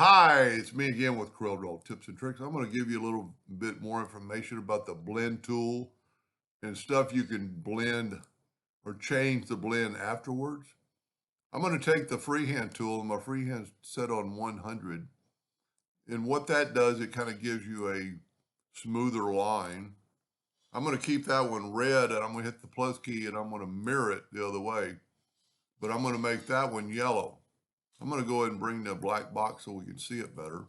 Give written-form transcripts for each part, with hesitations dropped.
Hi, it's me again with Corel tips and tricks. I'm going to give you a little bit more information about the blend tool and stuff you can blend or change the blend afterwards. I'm going to take the freehand tool and my freehand's set on 100. And what that does, it kind of gives you a smoother line. I'm going to keep that one red and I'm going to hit the plus key and I'm going to mirror it the other way. But I'm going to make that one yellow. I'm going to go ahead and bring the black box so we can see it better.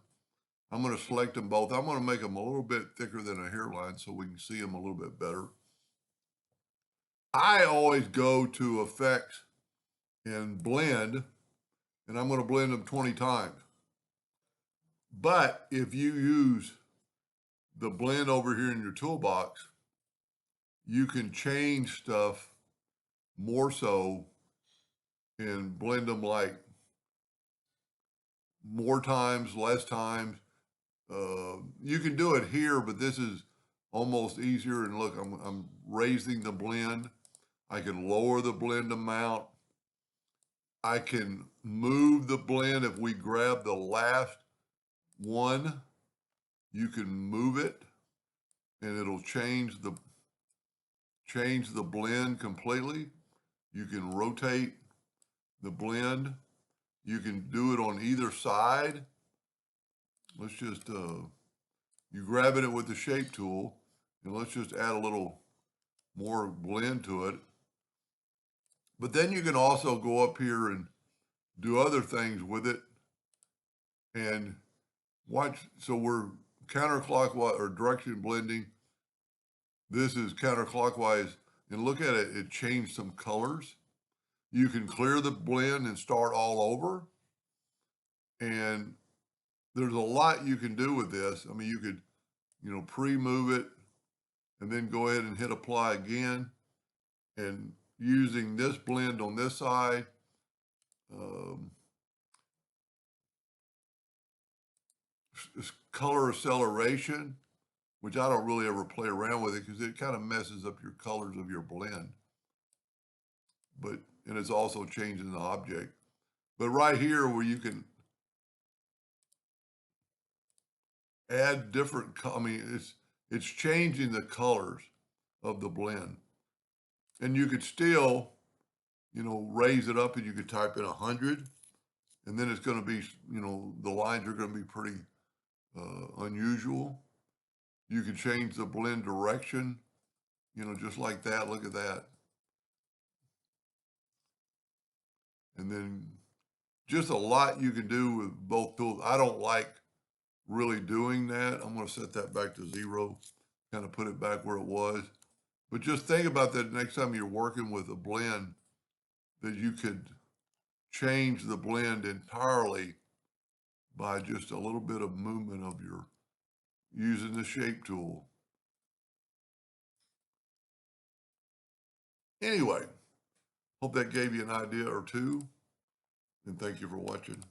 I'm going to select them both. I'm going to make them a little bit thicker than a hairline so we can see them a little bit better. I always go to effects and blend, and I'm going to blend them 20 times. But if you use the blend over here in your toolbox, you can change stuff more so and blend them like more times, less times. You can do it here, but this is almost easier. And look, I'm raising the blend. I can lower the blend amount. I can move the blend. If we grab the last one, you can move it and it'll change the blend completely. You can rotate the blend. You can do it on either side. Let's just, you grab it with the shape tool and let's just add a little more blend to it. But then you can also go up here and do other things with it and watch. So we're counterclockwise or direction blending. This is counterclockwise, and look at it, it changed some colors. You can clear the blend and start all over. And there's a lot you can do with this. I mean, you could, pre-move it and then go ahead and hit apply again. And using this blend on this side, color acceleration, which I don't really ever play around with it because it kind of messes up your colors of your blend. And it's also changing the object. But right here where you can add different, it's changing the colors of the blend. And you could still, raise it up and you could type in 100 and then it's going to be, the lines are going to be pretty unusual. You can change the blend direction, just like that. Look at that. And then just a lot you can do with both tools. I don't like really doing that. I'm going to set that back to 0, kind of put it back where it was. But just think about that next time you're working with a blend, that you could change the blend entirely by just a little bit of movement of your using the shape tool. Anyway, hope that gave you an idea or two, and thank you for watching.